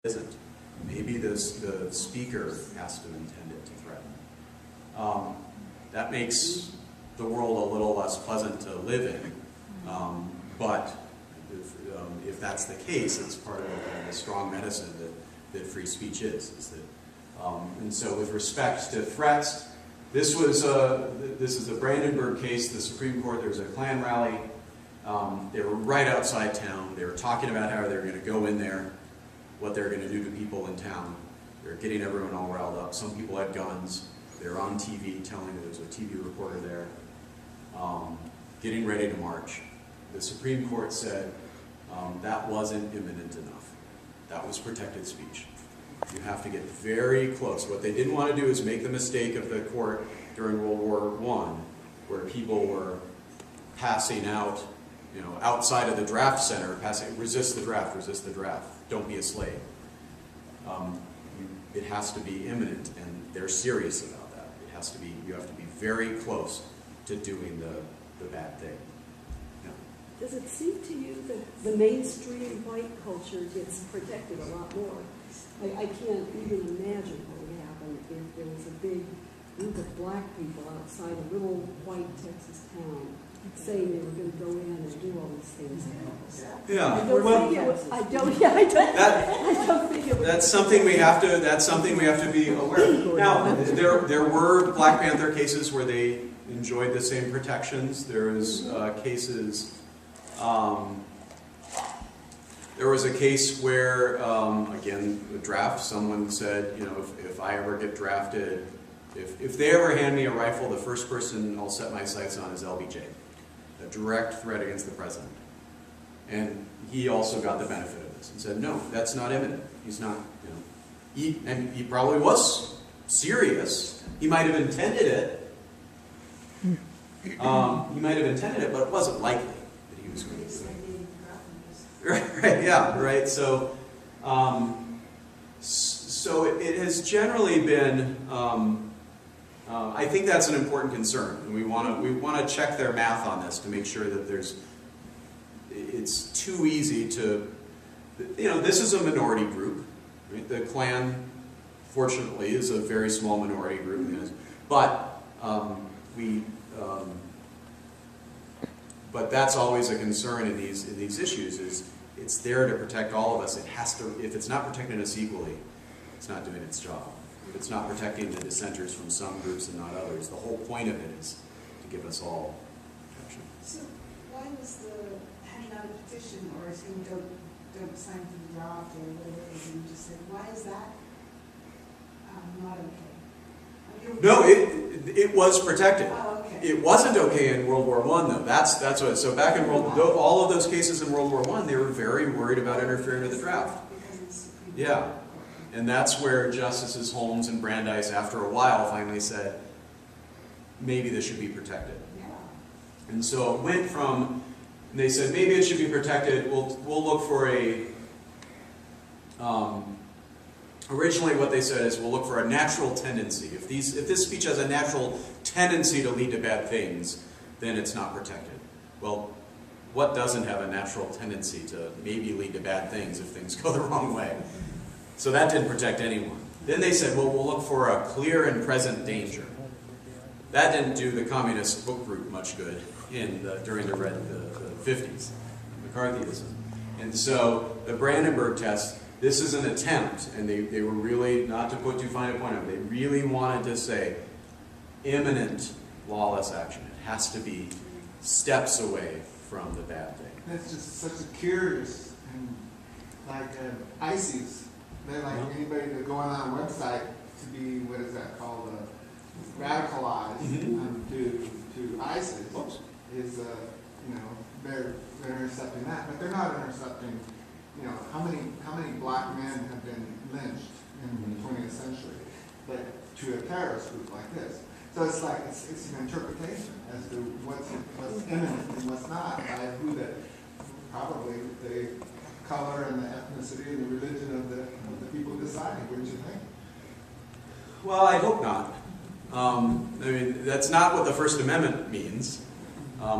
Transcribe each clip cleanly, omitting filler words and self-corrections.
isn't. Maybe the speaker has to intend it to threaten. That makes the world a little less pleasant to live in, but if that's the case, it's part of the strong medicine that free speech is that, and so with respect to threats, this is a Brandenburg case. The Supreme Court, there was a Klan rally. They were right outside town. They were talking about how they were going to go in there, what they were going to do to people in town. They were getting everyone all riled up. Some people had guns. They were on TV telling there was a TV reporter there, getting ready to march. The Supreme Court said that wasn't imminent enough. That was protected speech. You have to get very close. What they didn't want to do is make the mistake of the court during World War I, where people were passing out, outside of the draft center, resist the draft, don't be a slave. It has to be imminent, and they're serious about that. You have to be very close to doing the bad thing. Yeah. Does it seem to you that the mainstream white culture gets protected a lot more? I can't even imagine what would happen if there was a big group of black people outside a little white Texas town saying they were going to go in and do all these things. Yeah. I don't think it would. That's something we have to be aware of. Now, there were Black Panther cases where they enjoyed the same protections. There was cases. There was a case where, again, the draft, someone said, if I ever get drafted, if they ever hand me a rifle, the first person I'll set my sights on is LBJ, a direct threat against the president. And he also got the benefit of this and said, no, that's not imminent. He's not, and he probably was serious. He might have intended it. But it wasn't likely that he was going to do it. Right, yeah, right. So, it has generally been. I think that's an important concern, and we want to check their math on this to make sure that it's too easy to. This is a minority group. Right? The Klan, fortunately, is a very small minority group, but But that's always a concern in these issues. Is it's there to protect all of us. It has to. If it's not protecting us equally, it's not doing its job. If it's not protecting the dissenters from some groups and not others, the whole point of it is to give us all protection. So why was the handing out a petition or saying don't sign for the draft or whatever it is, and just said why is that not okay? No, it was protected. Oh, okay. It wasn't okay in World War I, though. That's what. So back in all of those cases in World War I, they were very worried about interfering with the draft. Yeah, and that's where Justices Holmes and Brandeis, after a while, finally said, maybe this should be protected. Yeah. And so it went from. They said maybe it should be protected. We'll look for a. Originally, what they said is we'll look for a natural tendency. If this speech has a natural tendency to lead to bad things, then it's not protected. Well, what doesn't have a natural tendency to maybe lead to bad things if things go the wrong way? So that didn't protect anyone. Then they said, well, we'll look for a clear and present danger. That didn't do the communist book group much good during the 50s, McCarthyism. And so the Brandenburg test. This is an attempt, and they were really, not to put too fine a point on it, they really wanted to say imminent lawless action. It has to be steps away from the bad thing. That's just such a curious, and like ISIS, they're like anybody to go on a website to be, what is that called, radicalized to ISIS is, they're intercepting that, but they're not intercepting. How many black men have been lynched in the 20th century, but to a terrorist group like this? So it's like it's an interpretation as to what's imminent and what's not by probably the color and the ethnicity and the religion of the people deciding. Wouldn't you think? Well, I hope not. That's not what the First Amendment means.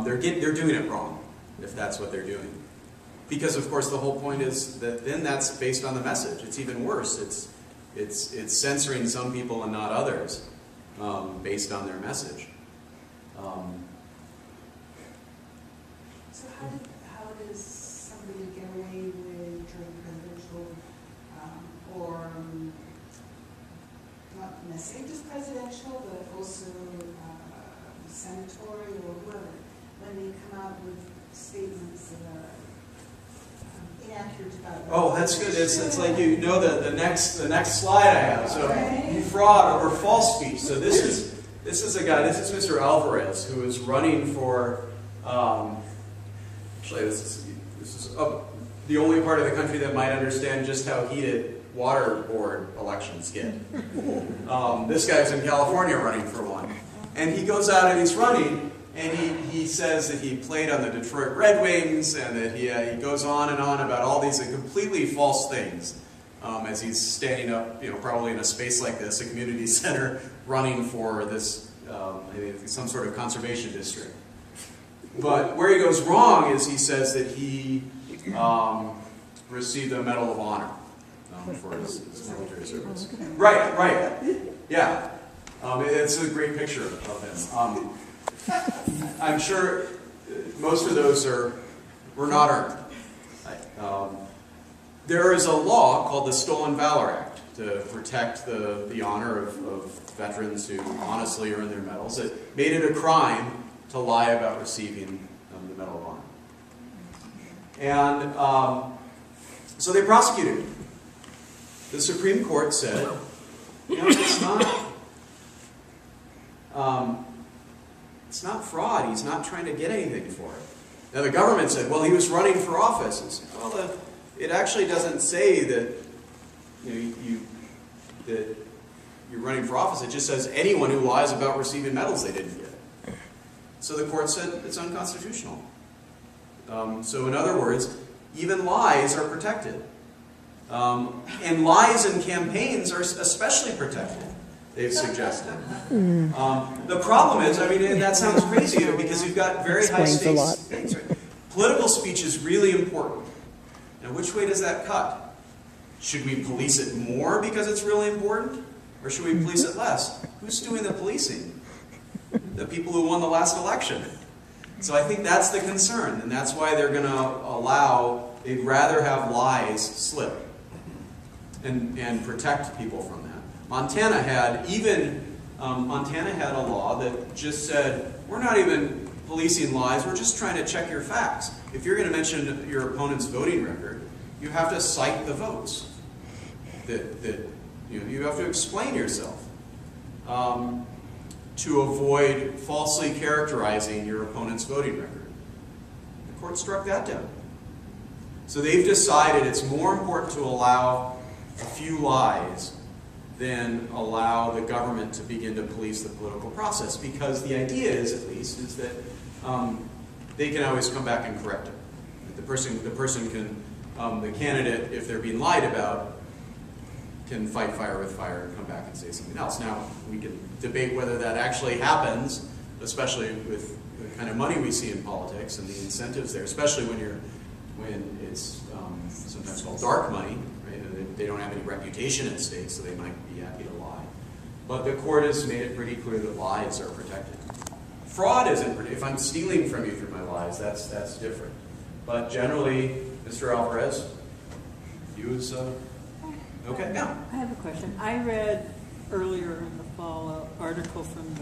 They're doing it wrong if that's what they're doing. Because of course the whole point is that then that's based on the message. It's even worse. It's censoring some people and not others based on their message. So how does somebody get away with during presidential or not necessarily just presidential, but also senatorial or whoever, when they come out with statements that are inaccurate about? Oh, that's good. It's like you know the next slide I have. So fraud or false speech. So this is a guy. This is Mr. Alvarez, who is running for. Actually, this is the only part of the country that might understand just how heated water board elections get. This guy's in California running for one, and he goes out and he's running. And he says that he played on the Detroit Red Wings, and that he goes on and on about all these completely false things as he's standing up, probably in a space like this, a community center, running for this some sort of conservation district. But where he goes wrong is he says that he received a Medal of Honor for his military service. Right, yeah. It's a great picture of him. I'm sure most of those were not earned. There is a law called the Stolen Valor Act to protect the honor of veterans who honestly earn their medals. It made it a crime to lie about receiving the Medal of Honor. And so they prosecuted him. The Supreme Court said, it's not fraud. He's not trying to get anything for it. Now the government said, well, he was running for office. And said, well, it actually doesn't say that that you're running for office. It just says anyone who lies about receiving medals they didn't get. So the court said it's unconstitutional. So in other words, even lies are protected. And lies in campaigns are especially protected, they've suggested. The problem is, and that sounds crazy because you've got very high stakes things. Right? Political speech is really important. Now, which way does that cut? Should we police it more because it's really important? Or should we police it less? Who's doing the policing? The people who won the last election. So I think that's the concern, and that's why they're going to they'd rather have lies slip and protect people from that. Montana had a law that just said, we're not even policing lies, we're just trying to check your facts. If you're going to mention your opponent's voting record, you have to cite the votes. You have to explain yourself to avoid falsely characterizing your opponent's voting record. The court struck that down. So they've decided it's more important to allow a few lies than allow the government to begin to police the political process, because the idea is, at least, is that they can always come back and correct it. The person can, the candidate, if they're being lied about, can fight fire with fire and come back and say something else. Now, we can debate whether that actually happens, especially with the kind of money we see in politics and the incentives there, especially when it's sometimes called dark money, right? They don't have any reputation at stake, so they might be happy to lie. But the court has made it pretty clear that lies are protected. Fraud isn't protected. If I'm stealing from you through my lies, that's different. But generally, Mr. Alvarez, views. Okay, yeah. I have a question. I read earlier in the fall an article from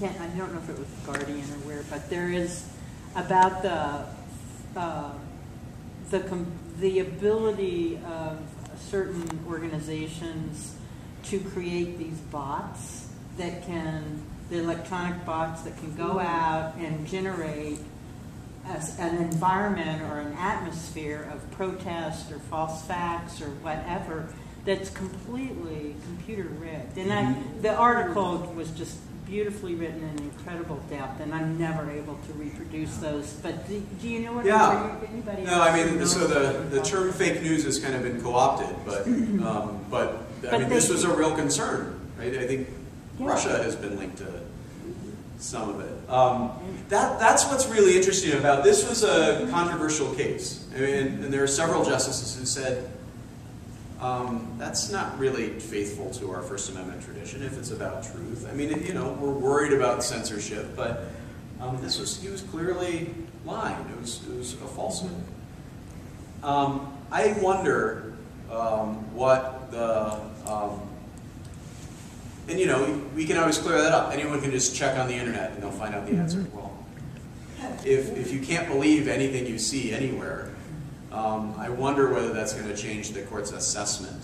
I don't know if it was The Guardian or where, but there is about the ability of certain organizations to create these bots that the electronic bots that can go out and generate an environment or an atmosphere of protest or false facts or whatever that's completely computer rigged. And the article was just beautifully written in incredible depth, and I'm never able to reproduce those. But do you know what? Yeah. Anybody no, I mean, so the term fake news has kind of been co-opted, but this was a real concern, right? I think Russia has been linked some of it. That's what's really interesting about this. Was a controversial case. I mean, and there are several justices who said, that's not really faithful to our First Amendment tradition if it's about truth. I mean, you know, we're worried about censorship, but he was clearly lying. It was a falsehood. I wonder what the, and you know, we can always clear that up. Anyone can just check on the internet and they'll find out the answer. Well, if you can't believe anything you see anywhere, I wonder whether that's going to change the court's assessment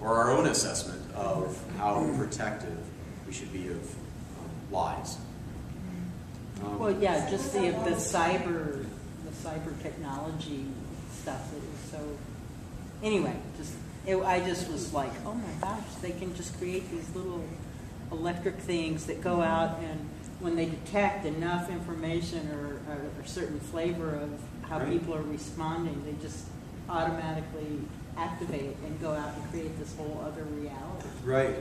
or our own assessment of how protective we should be of lies. Well, yeah, just the cyber technology stuff that is so. Anyway, I just was like, oh my gosh, they can just create these little electric things that go out, and when they detect enough information or a certain flavor of how people are responding, they just automatically activate and go out and create this whole other reality. Right.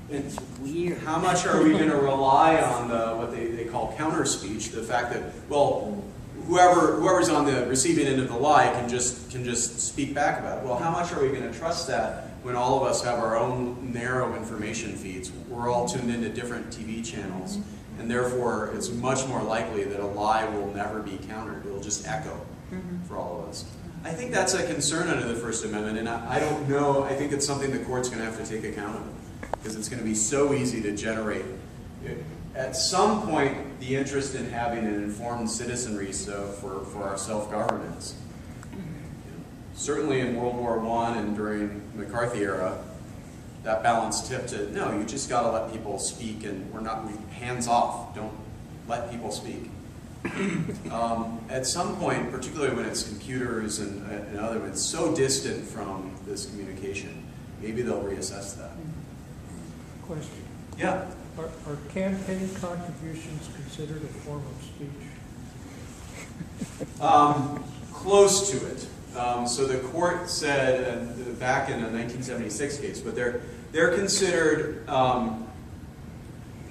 It's weird. How much are we going to rely on what they call counter speech? The fact that, well, whoever's on the receiving end of the lie can just speak back about it. Well, how much are we going to trust that when all of us have our own narrow information feeds? We're all tuned into different TV channels, and therefore it's much more likely that a lie will never be countered. It'll just echo for all of us. I think that's a concern under the First Amendment, and I don't know. I think it's something the court's going to have to take account of, because it's going to be so easy to generate. At some point, the interest in having an informed citizenry for our self-governance. Certainly in World War I and during the McCarthy era, that balance tipped to, no, you just got to let people speak, and we're hands off. Don't let people speak. At some point, particularly when it's computers and other, it's so distant from this communication, maybe they'll reassess that. Question. Yeah. Are campaign contributions considered a form of speech? Close to it. So the court said back in a 1976 case, but they're considered,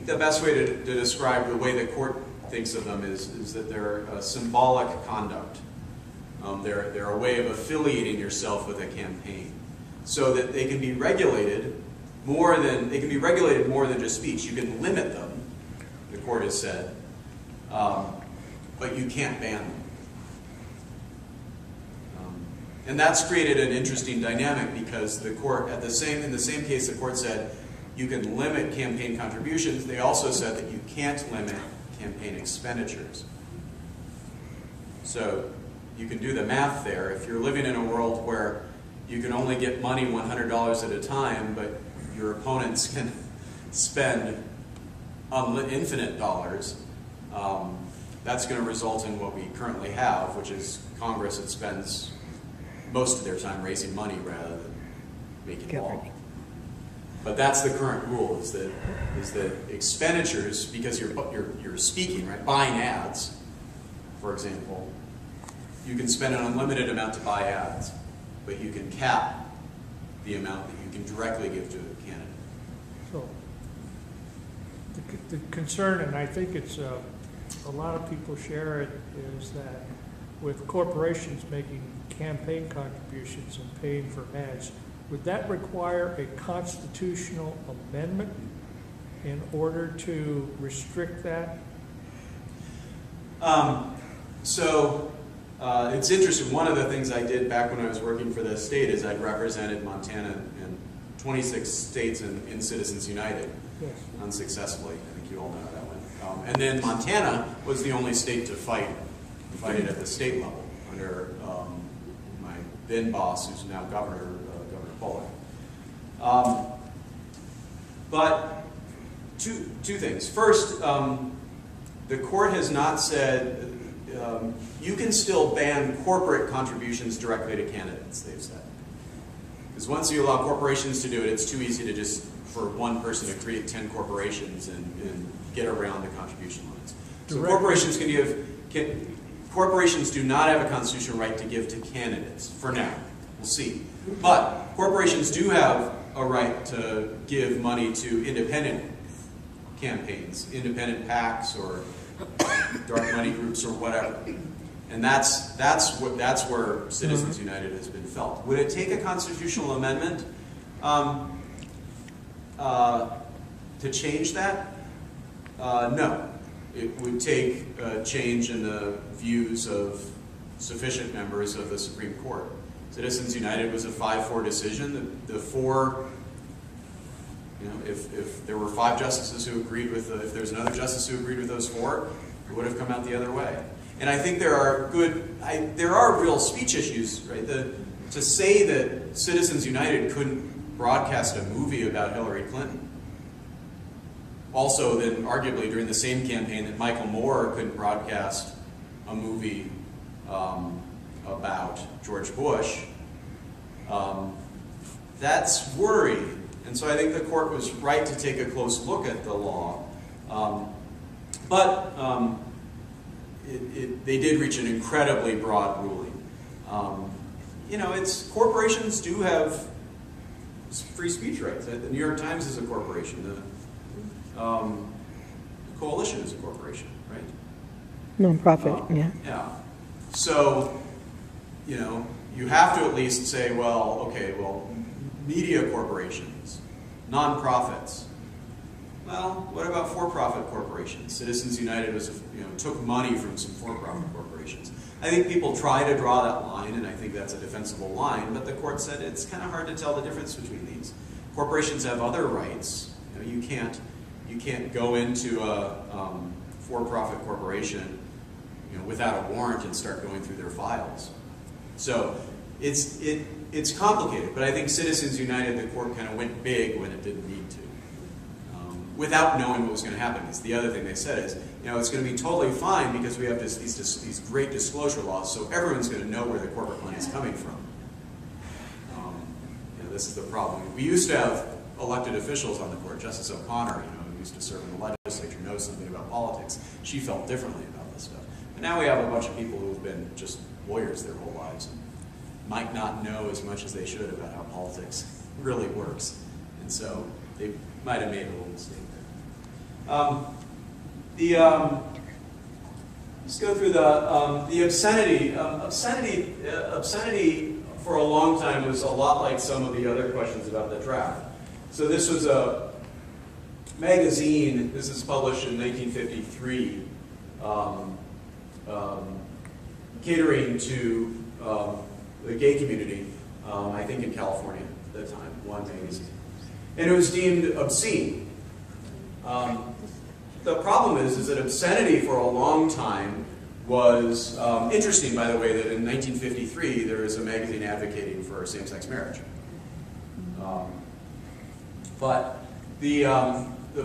the best way to describe the way the court thinks of them is that they're symbolic conduct. They're a way of affiliating yourself with a campaign, so that they can be regulated more than just speech. You can limit them, the court has said, but you can't ban them. And that's created an interesting dynamic, because the court, in the same case, the court said you can limit campaign contributions. They also said that you can't limit campaign expenditures. So you can do the math there. If you're living in a world where you can only get money $100 at a time, but your opponents can spend infinite dollars, that's going to result in what we currently have, which is Congress that spends most of their time raising money rather than making law. But that's the current rule: is that expenditures, because you're speaking, right, buying ads, for example, you can spend an unlimited amount to buy ads, but you can cap the amount that you can directly give to a candidate. So the concern, and I think it's a lot of people share it, is that with corporations making campaign contributions and paying for ads, would that require a constitutional amendment in order to restrict that? It's interesting. One of the things I did back when I was working for the state is I represented Montana in 26 states in Citizens United, Yes. unsuccessfully. I think you all know how that went. And then Montana was the only state to fight it at the state level under my then boss, who's now Governor Bullock. But two things. First, the court has not said you can still ban corporate contributions directly to candidates, they've said. Because once you allow corporations to do it, it's too easy to just, for one person to create 10 corporations and get around the contribution limits. So corporations corporations do not have a constitutional right to give to candidates, for now. We'll see. But corporations do have a right to give money to independent campaigns, independent PACs or dark money groups or whatever. And that's where Citizens United has been felt. Would it take a constitutional amendment to change that? No. It would take a change in the views of sufficient members of the Supreme Court. Citizens United was a 5-4 decision. The four, if there were 5 justices who agreed with, if there's another justice who agreed with those 4, it would have come out the other way. And I think there are real speech issues, right? To say that Citizens United couldn't broadcast a movie about Hillary Clinton. Also, then arguably during the same campaign that Michael Moore couldn't broadcast a movie about George Bush, that's worrying. And so I think the court was right to take a close look at the law. They did reach an incredibly broad ruling. Corporations do have free speech rights. The New York Times is a corporation. The Coalition is a corporation, right? Non-profit, yeah. Yeah. So, you have to at least say, media corporations, nonprofits. Well, what about for-profit corporations? Citizens United took money from some for-profit corporations. I think people try to draw that line, and I think that's a defensible line, but the court said it's kind of hard to tell the difference between these. Corporations have other rights. You can't go into a for-profit corporation without a warrant and start going through their files. So it's complicated, but I think Citizens United, the court kind of went big when it didn't need to, without knowing what was going to happen. Because the other thing they said is, it's going to be totally fine because we have these great disclosure laws, so everyone's going to know where the corporate money is coming from. This is the problem. We used to have elected officials on the court. Justice O'Connor, who used to serve in the legislature, knows something about politics. She felt differently about this stuff. But now we have a bunch of people who've been just lawyers their whole lives and might not know as much as they should about how politics really works. And so they might have made a little mistake there. Let's go through the obscenity. Obscenity for a long time was a lot like some of the other questions about the draft. So this was a magazine. This is published in 1953, catering to the gay community, I think in California at the time, one magazine. And it was deemed obscene. The problem is that obscenity for a long time was interesting, by the way, that in 1953 there was a magazine advocating for same-sex marriage. But the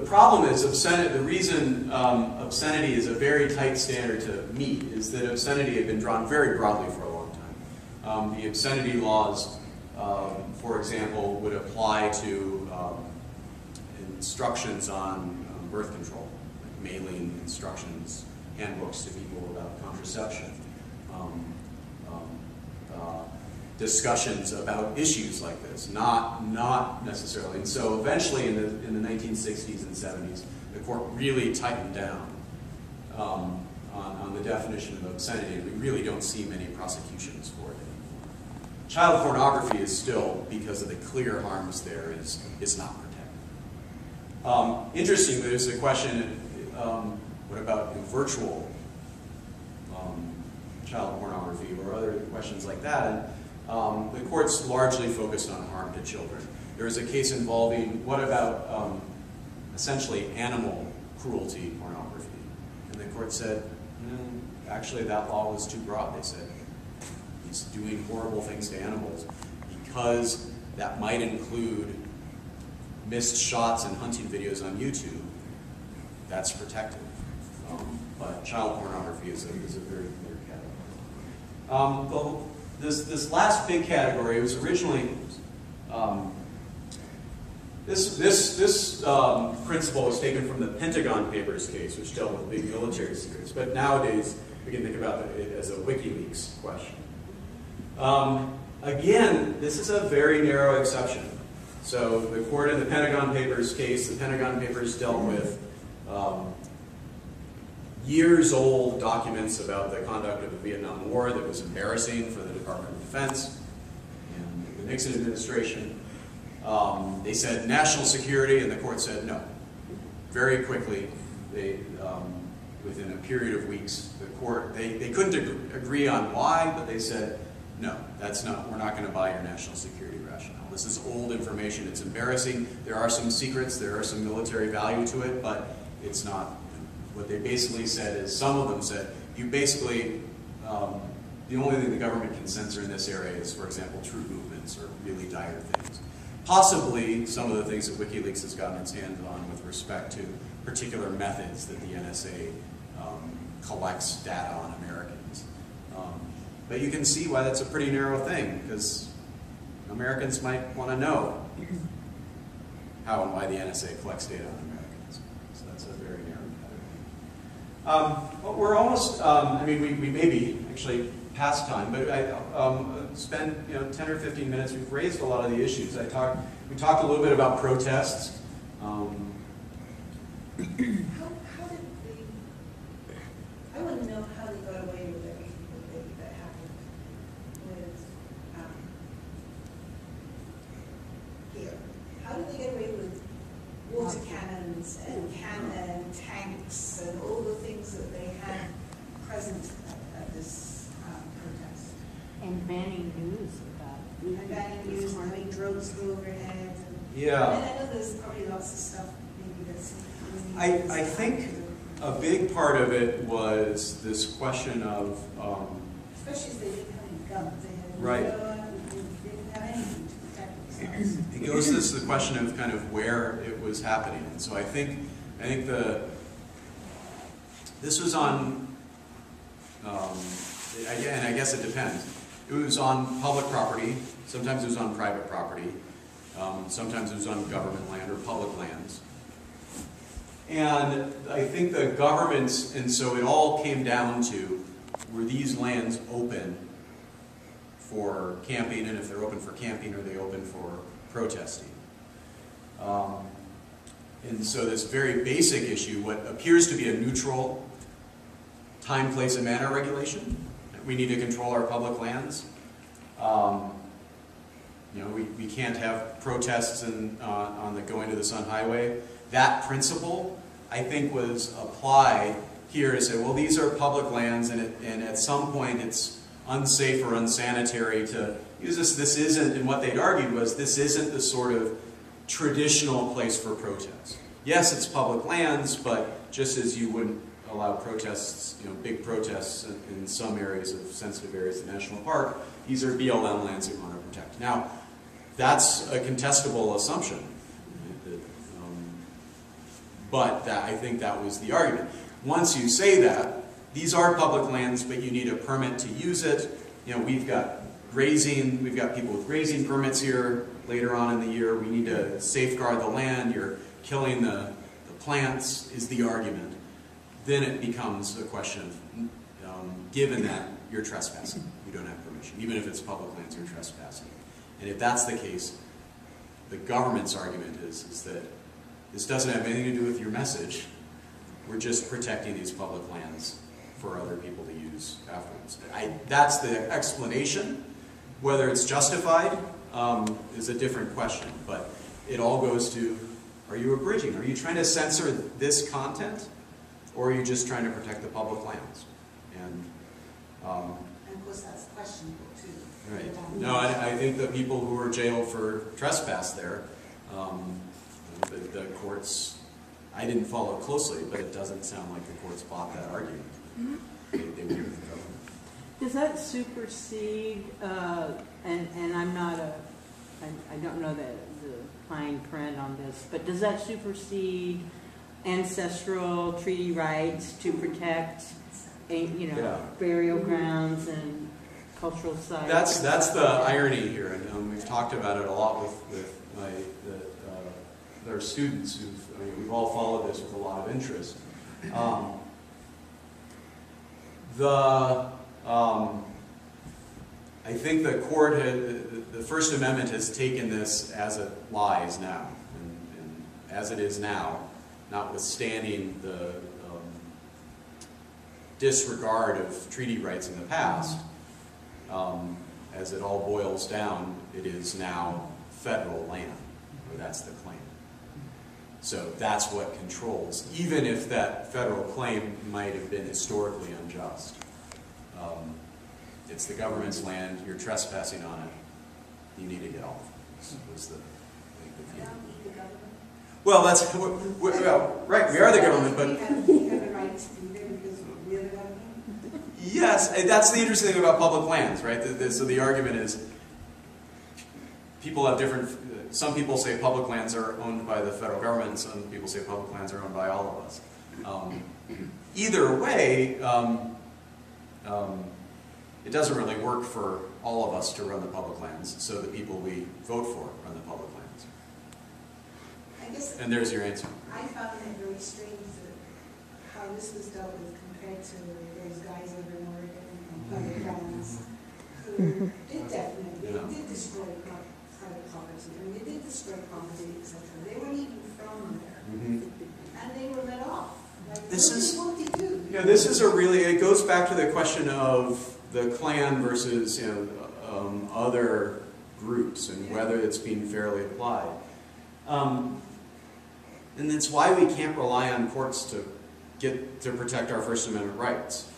problem is the reason obscenity is a very tight standard to meet is that obscenity had been drawn very broadly for a long time. The obscenity laws, for example, would apply to instructions on birth control, like mailing instructions, handbooks to people about contraception, discussions about issues like this, not necessarily. And so eventually in the 1960s and 70s, the court really tightened down on the definition of obscenity, and we really don't see many prosecutions for it anymore. Child pornography is still, because of the clear harms there, is not protected. Interestingly, there's a question, what about virtual child pornography or other questions like that? And the court's largely focused on harm to children. There is a case involving, what about essentially animal cruelty pornography? And the court said, actually that law was too broad. They said, he's doing horrible things to animals because that might include missed shots and hunting videos on YouTube. That's protected. But child pornography is a very clear category. This last big category was originally, this principle was taken from the Pentagon Papers case, which dealt with big military secrets. But nowadays, we can think about it as a WikiLeaks question. Again, this is a very narrow exception. So the court in the Pentagon Papers case, the Pentagon Papers dealt with years-old documents about the conduct of the Vietnam War that was embarrassing for the Department of Defense and the Nixon administration. They said national security, and the court said no. Very quickly, within a period of weeks, the court, they couldn't agree on why, but they said, no, we're not going to buy your national security rationale. This is old information, it's embarrassing. There are some secrets, there are some military value to it, but it's not. What they basically said is, some of them said, you basically, the only thing the government can censor in this area is, for example, troop movements or really dire things. Possibly some of the things that WikiLeaks has gotten its hands on with respect to particular methods that the NSA collects data on Americans. But you can see why that's a pretty narrow thing, because Americans might want to know how and why the NSA collects data on Americans. So that's a very narrow category. Well, we're almost, I mean, we may be actually past time, but I spent 10 or 15 minutes. We've raised a lot of the issues. We talked a little bit about protests. How did they, I want to know how they got away with everything that happened with here. How did they get away with water cannons and tanks and all the things that they had present at this protest? And banning news about it. And banning news, having drones go overhead. Yeah. And I know there's probably lots of stuff maybe that's. I think a big part of it was this question of Especially if they didn't have any guns, they had Right. they didn't have anything to protect themselves. it goes to this, the question of kind of where it was happening. And so I think this was on, and I guess it depends. It was on public property. Sometimes it was on private property. Sometimes it was on government land or public lands. And I think the governments, and so it all came down to, were these lands open for camping, and if they're open for camping, are they open for protesting? And so this very basic issue, what appears to be a neutral time, place, and manner regulation, we need to control our public lands. We can't have protests on the Going to the Sun Highway. That principle, I think, was applied here to say, well, these are public lands, and at some point it's unsafe or unsanitary to use this. This isn't, and what they'd argued was, this isn't the sort of traditional place for protests. Yes, it's public lands, but just as you wouldn't allow protests, big protests in some areas of sensitive areas of the national park, these are BLM lands that we want to protect. Now, that's a contestable assumption. But I think that was the argument. Once you say that, these are public lands, but you need a permit to use it. We've got grazing, we've got people with grazing permits here later on in the year. We need to safeguard the land. You're killing the plants, is the argument. Then it becomes a question of, given that you're trespassing, you don't have permission. Even if it's public lands, you're trespassing. And if that's the case, the government's argument is that this doesn't have anything to do with your message. We're just protecting these public lands for other people to use afterwards. That's the explanation. Whether it's justified is a different question. But it all goes to, are you abridging? Are you trying to censor this content? Or are you just trying to protect the public lands? And of course, that's questionable too. Right. No, I think the people who were jailed for trespass there, the courts, I didn't follow closely, but it doesn't sound like the courts bought that argument. They were with the government. Does that supersede, and I'm not I don't know the fine print on this, but does that supersede ancestral treaty rights to protect, burial grounds and cultural sites? That's the irony here, and we've talked about it a lot with our students. We've all followed this with a lot of interest. I think the court the First Amendment has taken this as it lies now, and as it is now, notwithstanding the disregard of treaty rights in the past, as it all boils down, it is now federal land, or that's the claim. So that's what controls, even if that federal claim might have been historically unjust. It's the government's land, you're trespassing on it, you need to get off. Was the view. Well, that's, well, right, we are the government, but... We have the right to be there because we're the government? Yes, that's the interesting thing about public lands, right? So the argument is, people have different, some people say public lands are owned by the federal government, and some people say public lands are owned by all of us. Either way, it doesn't really work for all of us to run the public lands, so the people we vote for run the public lands. I guess And there's your answer. I found it very strange that how this was dealt with compared to those guys over in Oregon and public lands who did definitely, they did destroy private property, and they did destroy property, etc. They weren't even from there, and they were let off. Like, what did they do? Yeah, this is a really, it goes back to the question of the Klan versus, other groups and whether it's being fairly applied. And that's why we can't rely on courts to protect our First Amendment rights.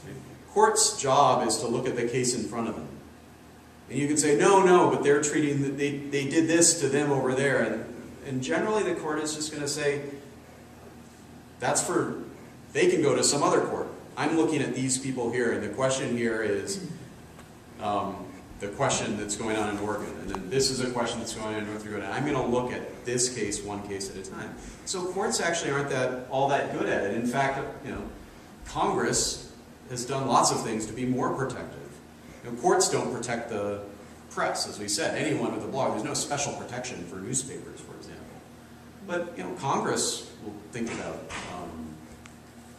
Court's job is to look at the case in front of them. And you can say, no, but they're treating, they did this to them over there. And generally the court is just going to say, they can go to some other court. I'm looking at these people here, and the question here is the question that's going on in Oregon. And then this is a question that's going on in North Dakota. I'm going to look at this case one case at a time. So courts actually aren't all that good at it. In fact, Congress has done lots of things to be more protective. Courts don't protect the press, as we said. Anyone with a blog, there's no special protection for newspapers, for example. But Congress will think about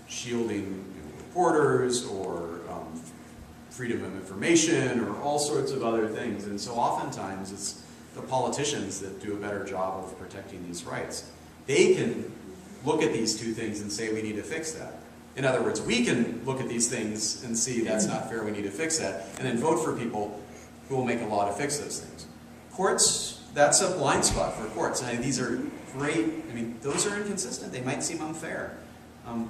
shielding reporters or freedom of information or all sorts of other things. And so oftentimes it's the politicians that do a better job of protecting these rights. They can look at these two things and say we need to fix that. In other words, we can look at these things and see that's not fair, we need to fix that, and then vote for people who will make a law to fix those things. Courts, that's a blind spot for courts. And these are great, those are inconsistent. They might seem unfair.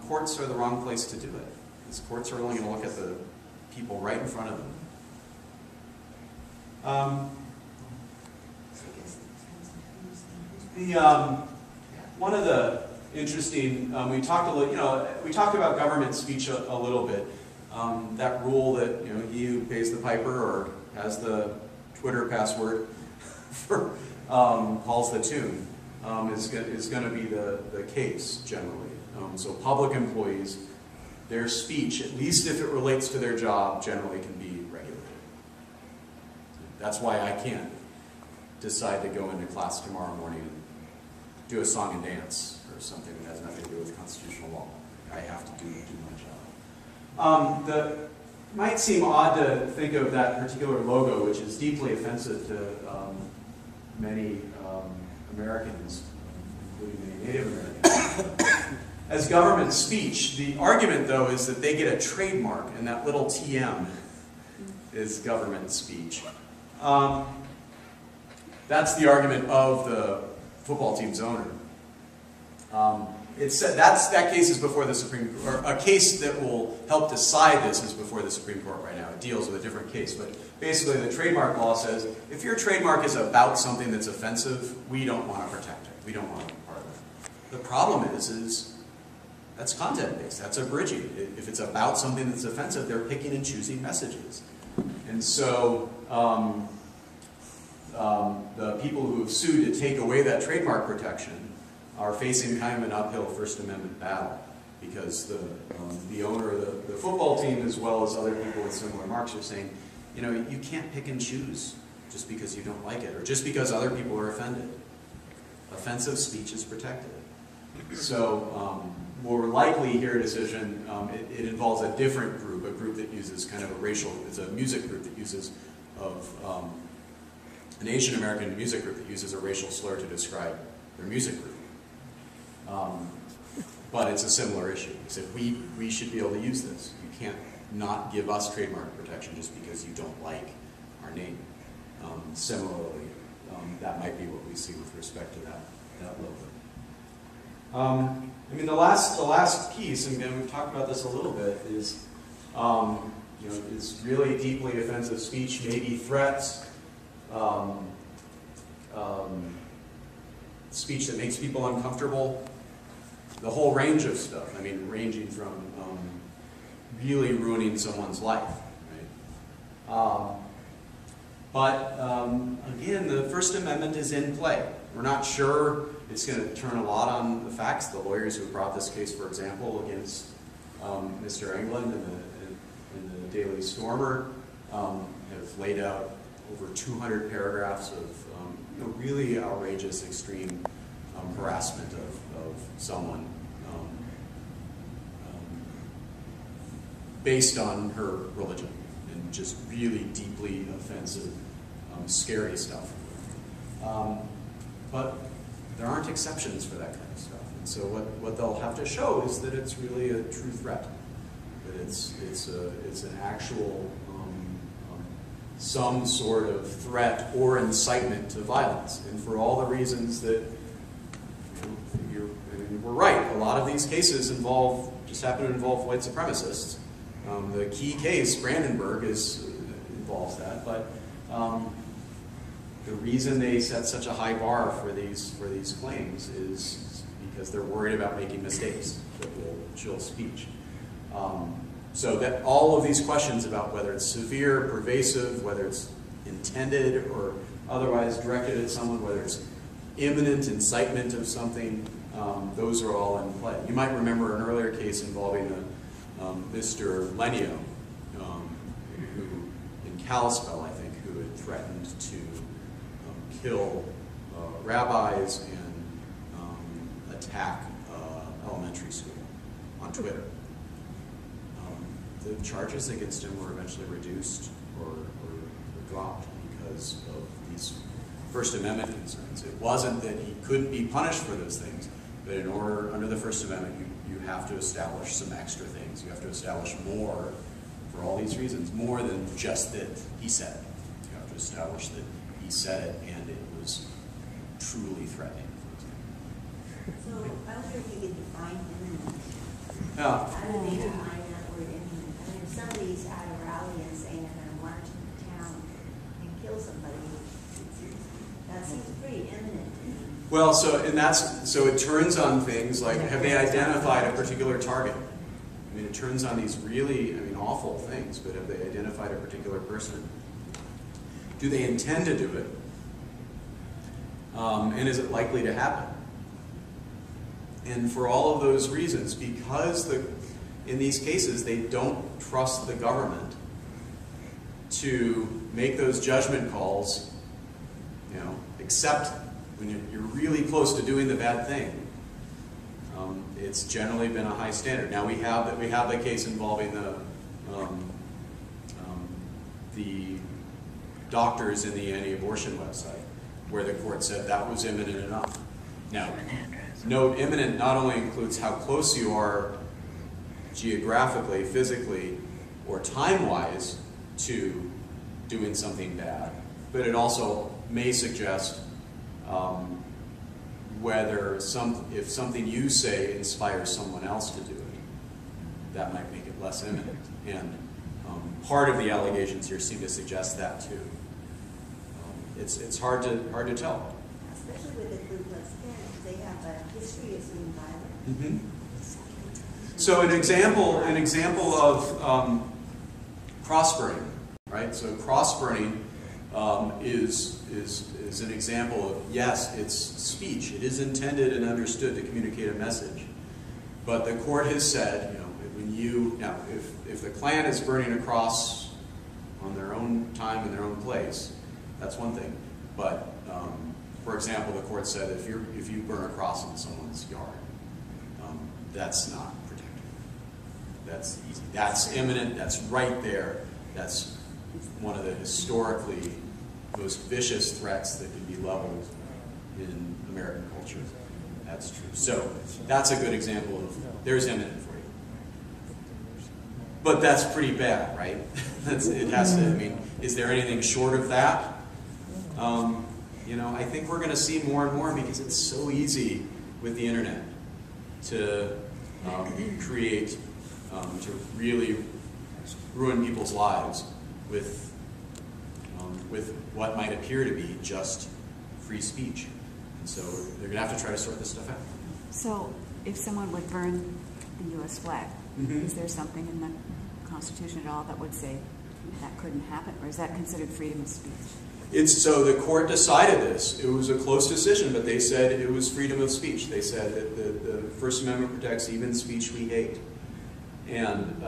Courts are the wrong place to do it. Because courts are only going to look at the people right in front of them. One of the interesting, we talked about government speech a little bit. That rule that he who pays the piper or has the Twitter password for calls the tune is going to be the case generally. So public employees, their speech, at least if it relates to their job, generally can be regulated. That's why I can't decide to go into class tomorrow morning and do a song and dance or something that has nothing to do with constitutional law. I have to do my job. It might seem odd to think of that particular logo, which is deeply offensive to many Americans, including many Native Americans, as government speech. The argument, though, is that they get a trademark, and that little TM is government speech. That's the argument of the football team's owner. That case is before the Supreme Court, or a case that will help decide this is before the Supreme Court right now. It deals with a different case, but basically the trademark law says if your trademark is about something that's offensive, we don't want to protect it. We don't want to be part of it. The problem is that's content-based. That's abridging. If it's about something that's offensive, they're picking and choosing messages. And so the people who have sued to take away that trademark protection are facing kind of an uphill First Amendment battle because the owner of the football team, as well as other people with similar marks, are saying, you can't pick and choose just because you don't like it or just because other people are offended. Offensive speech is protected. So more likely here a decision, it involves a different group, a group that uses kind of it's a music group that uses an Asian American music group that uses a racial slur to describe their music group. But it's a similar issue. He said, we should be able to use this. You can't not give us trademark protection just because you don't like our name. Similarly, that might be what we see with respect to that logo. I mean, the last piece, and again, we've talked about this a little bit, is is really deeply offensive speech, maybe threats, speech that makes people uncomfortable, the whole range of stuff. I mean, ranging from really ruining someone's life, right? Again, the First Amendment is in play. We're not sure it's going to turn a lot on the facts. The lawyers who brought this case, for example, against Mr. England in the Daily Stormer have laid out over 200 paragraphs of really outrageous, extreme harassment of someone based on her religion, and just really deeply offensive, scary stuff. But there aren't exceptions for that kind of stuff. And so what they'll have to show is that it's really a true threat, that it's an actual some sort of threat or incitement to violence. And for all the reasons that we're right, a lot of these cases just happen to involve white supremacists. The key case, Brandenburg, involves that, but the reason they set such a high bar for these claims is because they're worried about making mistakes that will chill speech. So that all of these questions about whether it's severe, pervasive, whether it's intended or otherwise directed at someone, whether it's imminent incitement of something, those are all in play. You might remember an earlier case involving Mr. Lenio, who in Kalispell, I think, who had threatened to kill rabbis and attack elementary school on Twitter. The charges against him were eventually reduced or dropped because of these First Amendment concerns. It wasn't that he couldn't be punished for those things, but in order, under the First Amendment, you have to establish some extra things. You have to establish more, for all these reasons, more than just that he said it. You have to establish that he said it and it was truly threatening, for example. So I wonder if you could define imminent. Yeah. How do they define that word imminent? I mean, if somebody's at a rally and saying they're going to march into town and kill somebody, that seems pretty imminent to me. Well, so it turns on things like, have they identified a particular target? I mean, it turns on these really, awful things, but have they identified a particular person? Do they intend to do it? And is it likely to happen? And for all of those reasons, because in these cases they don't trust the government to make those judgment calls, except when you're really close to doing the bad thing. It's generally been a high standard. Now we have the case involving the doctors in the anti-abortion website, where the court said that was imminent enough. Now, note, imminent not only includes how close you are geographically, physically, or time-wise to doing something bad, but it also may suggest if something you say inspires someone else to do it, that might make it less imminent. And part of the allegations here seem to suggest that too. It's hard to tell. Especially with the Ku Klux Klan, because they have a history of being violent. Mm-hmm. So an example of cross-burning, right? So cross-burning is an example of, yes, it's speech. It is intended and understood to communicate a message. But the court has said, if the Klan is burning a cross on their own time and their own place, that's one thing. But for example, the court said if you burn a cross in someone's yard, that's not protected. That's easy. That's imminent. That's right there. That's one of the historically most vicious threats that can be leveled in American culture. That's true. So that's a good example of, there's eminent for you. But that's pretty bad, right? It has to, I mean, is there anything short of that? You know, I think we're going to see more and more because it's so easy with the internet to create, to really ruin people's lives with what might appear to be just free speech. And so they're going to have to try to sort this stuff out. So if someone would burn the U.S. flag, is there something in the Constitution at all that would say that couldn't happen? Or is that considered freedom of speech? So the court decided this. It was a close decision, but they said it was freedom of speech. They said that the First Amendment protects even speech we hate. And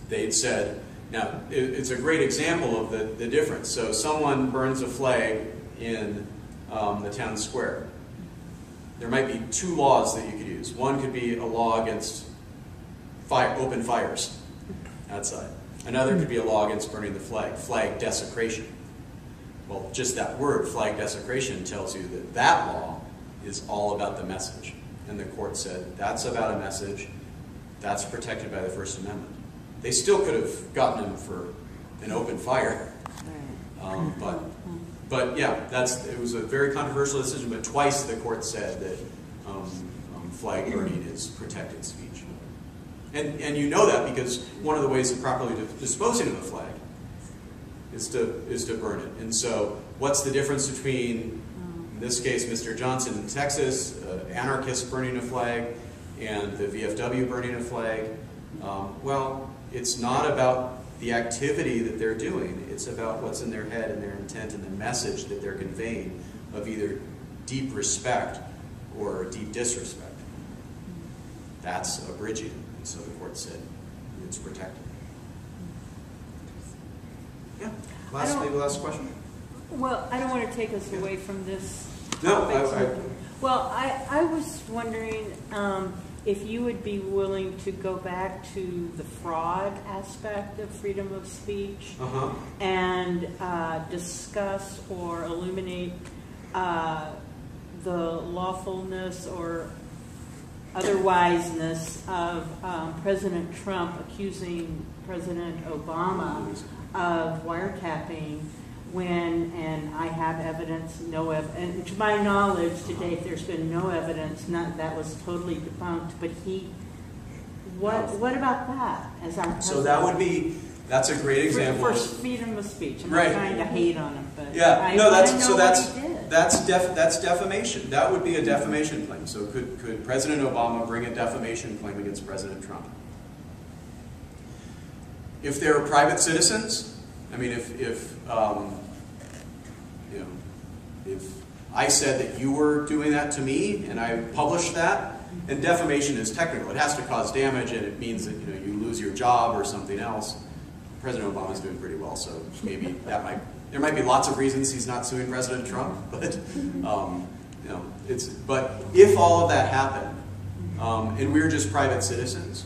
they'd said, now it's a great example of the difference. So someone burns a flag in the town square. There might be two laws that you could use. One could be a law against open fires outside. Another could be a law against burning the flag desecration. Well, just that word, flag desecration, tells you that that law is all about the message. And the court said, that's about a message, that's protected by the First Amendment. They still could have gotten him for an open fire. But yeah, it was a very controversial decision, but twice the court said that flag burning is protected speech. And you know that because one of the ways of properly disposing of a flag is to burn it. And so what's the difference between, in this case, Mr. Johnson in Texas, anarchists burning a flag, and the VFW burning a flag? Well, it's not about the activity that they're doing. It's about what's in their head and their intent and the message that they're conveying of either deep respect or deep disrespect. That's abridging. And so the court said it's protected. Yeah. Maybe last question? Well, I don't want to take us away from this. No, Well, I was wondering if you would be willing to go back to the fraud aspect of freedom of speech and discuss or illuminate the lawfulness or otherwiseness of President Trump accusing President Obama of wiretapping when, and I have evidence, and to my knowledge to date there's been no evidence, that was totally debunked, but what about that as our president? So that's a great example. For freedom of speech. I'm Right. not trying to hate on him, but that's defamation. That would be a defamation claim. So could President Obama bring a defamation claim against President Trump? If they're private citizens, I mean, if I said that you were doing that to me and I published that, and defamation is technical. It has to cause damage, and it means that you lose your job or something else. President Obama's doing pretty well, so maybe there might be lots of reasons he's not suing President Trump, but but if all of that happened, and we're just private citizens,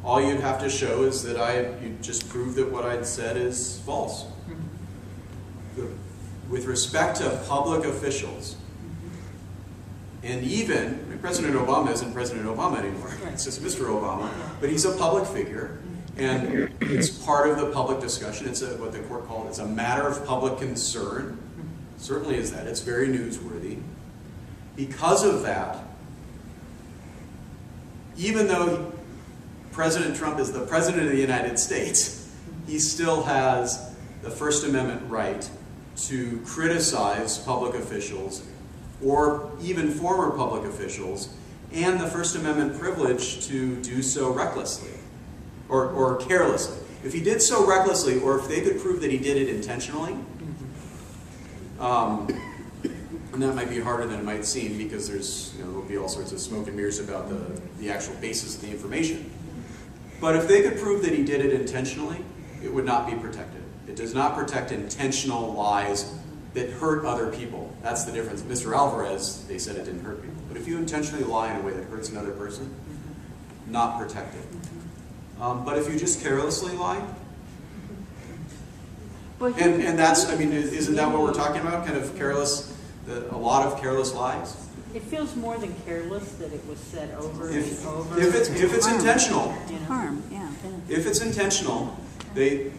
all you'd have to show is that you just prove that what I'd said is false. With respect to public officials, and even President Obama isn't President Obama anymore. It's just Mr. Obama, but he's a public figure. And it's part of the public discussion. It's what the court called, it's a matter of public concern. Certainly is that. It's very newsworthy. Because of that, even though President Trump is the President of the United States, he still has the First Amendment right to criticize public officials or even former public officials, and the First Amendment privilege to do so recklessly. Or carelessly. If he did so recklessly, or if they could prove that he did it intentionally, and that might be harder than it might seem because there will be all sorts of smoke and mirrors about the actual basis of the information. But if they could prove that he did it intentionally, it would not be protected. It does not protect intentional lies that hurt other people. That's the difference. Mr. Alvarez, they said it didn't hurt people. But if you intentionally lie in a way that hurts another person, not protected. But if you just carelessly lie, and that's, I mean, isn't that what we're talking about? Kind of careless, a lot of careless lies? It feels more than careless that it was said over If, and over. if it's intentional, You know? Harm, yeah. if it's intentional, they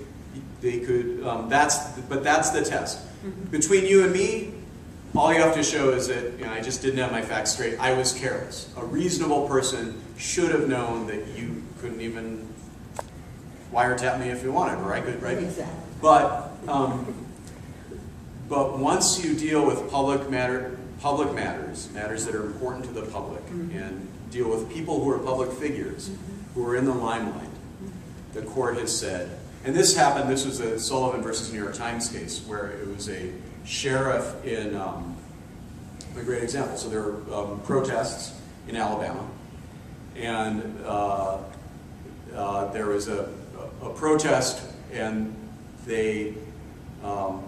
could, but that's the test. Between you and me, all you have to show is that, I just didn't have my facts straight. I was careless. A reasonable person should have known that you couldn't even wiretap me if you wanted, right? Right? Exactly. But once you deal with public matters that are important to the public, and deal with people who are public figures, who are in the limelight, the court has said, and this was a Sullivan versus New York Times case, where it was a sheriff in, a great example. So there were protests in Alabama, and there was a protest, and a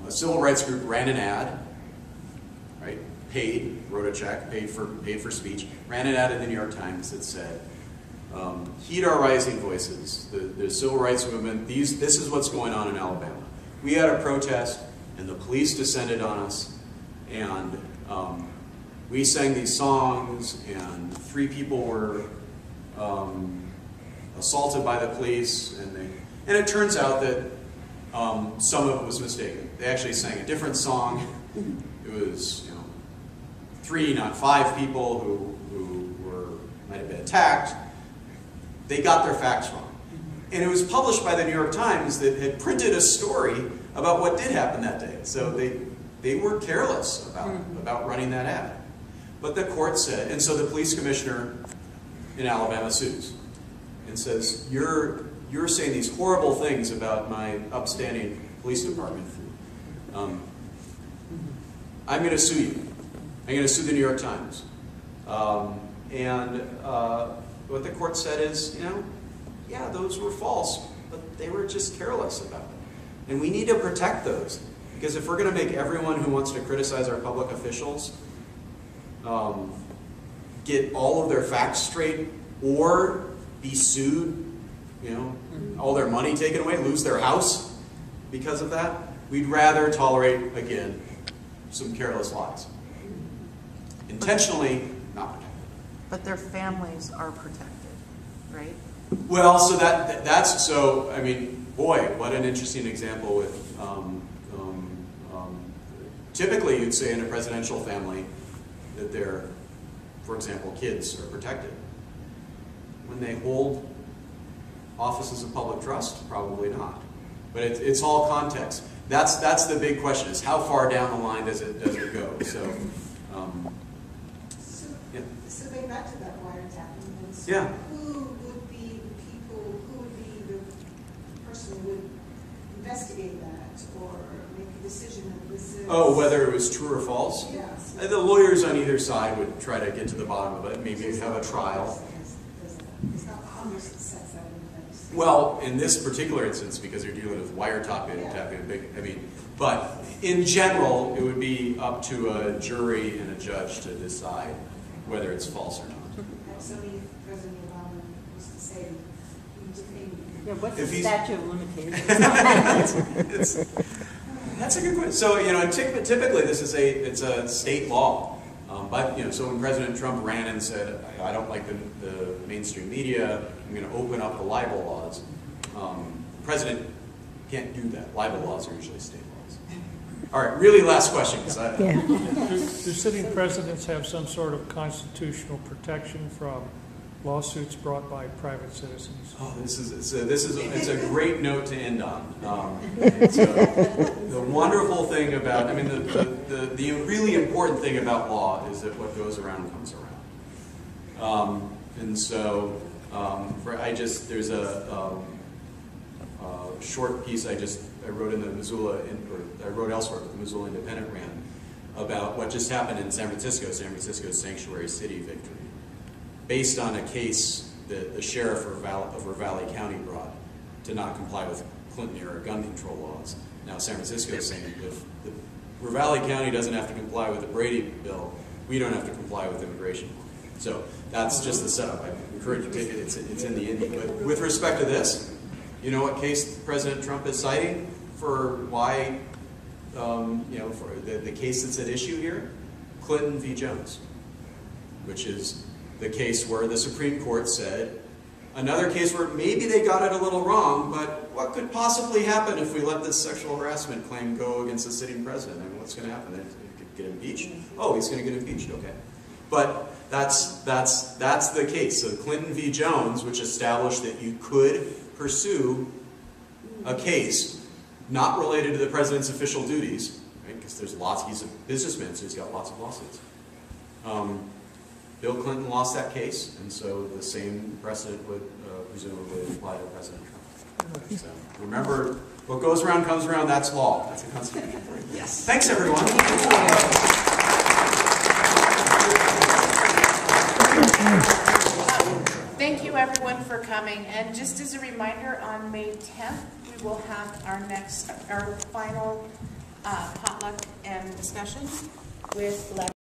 civil rights group ran an ad, right? Wrote a check, paid for speech, ran an ad in the New York Times that said, heed our rising voices, the civil rights movement, this is what's going on in Alabama. We had a protest, and the police descended on us, and we sang these songs, and 3 people were assaulted by the police, and it turns out that some of it was mistaken. They actually sang a different song. It was 3, not 5 people who might have been attacked. They got their facts wrong. And it was published by the New York Times that had printed a story about what did happen that day. So they were careless about running that ad. But the court said, and so the police commissioner in Alabama sues and says, you're saying these horrible things about my upstanding police department. I'm going to sue you. I'm going to sue the New York Times. What the court said is, yeah, those were false, but they were just careless about it. And we need to protect those, because if we're going to make everyone who wants to criticize our public officials get all of their facts straight or be sued, all their money taken away, lose their house because of that, we'd rather tolerate, again, some careless lies. Intentionally not protected. But their families are protected, right? Well, so that's so. I mean, boy, what an interesting example. With typically, you'd say in a presidential family that their, for example, kids are protected. When they hold offices of public trust, probably not. But it's all context. That's the big question: is how far down the line does it go? So. So going back to that wiretapping, so Yeah. who would be the people, who would be the person who would investigate that or make a decision that this is... Oh, whether it was true or false? Yes. The lawyers on either side would try to get to the bottom of it. Maybe have a trial. It's not Congress that sets that in place. Well, in this particular instance, because you're dealing with wiretapping, but in general, it would be up to a jury and a judge to decide whether it's false or not. And so if President Obama was to say, Yeah, what's the If he's- statute of limitations? That's a good question. So, typically this is it's a state law. But, so when President Trump ran and said, I don't like the mainstream media, I'm going to open up the libel laws, the president can't do that. Libel laws are usually state laws. All right, really last question. Do sitting presidents have some sort of constitutional protection from lawsuits brought by private citizens? Oh, it's a great note to end on. The wonderful thing about, the really important thing about law is that what goes around comes around. There's a short piece I wrote in the Missoula, I wrote elsewhere, but the Missoula Independent ran about what just happened in San Francisco's sanctuary city victory, based on a case that the sheriff of Ravalli County brought to not comply with Clinton-era gun control laws. Now San Francisco is saying if the Ravalli County doesn't have to comply with the Brady bill, we don't have to comply with immigration law. So that's just the setup. I encourage you to take it. It's in the Indy. But with respect to this, you know what case President Trump is citing for why, for the case that's at issue here? Clinton v. Jones. which is the case where the Supreme Court said, another case where maybe they got it a little wrong, but what could possibly happen if we let this sexual harassment claim go against the sitting president? I mean, what's going to happen? They could get impeached? Oh, he's going to get impeached, okay. But that's the case. So Clinton v. Jones, which established that you could pursue a case not related to the president's official duties, right? Because there's lots, he's a businessman, so he's got lots of lawsuits. Bill Clinton lost that case, and so the same precedent would presumably apply to President Trump. So remember, what goes around comes around, that's law. That's a constitution for you. Yes. Thanks, everyone. Thank you, everyone, for coming. And just as a reminder, on May 10th, we will have our final potluck and discussion with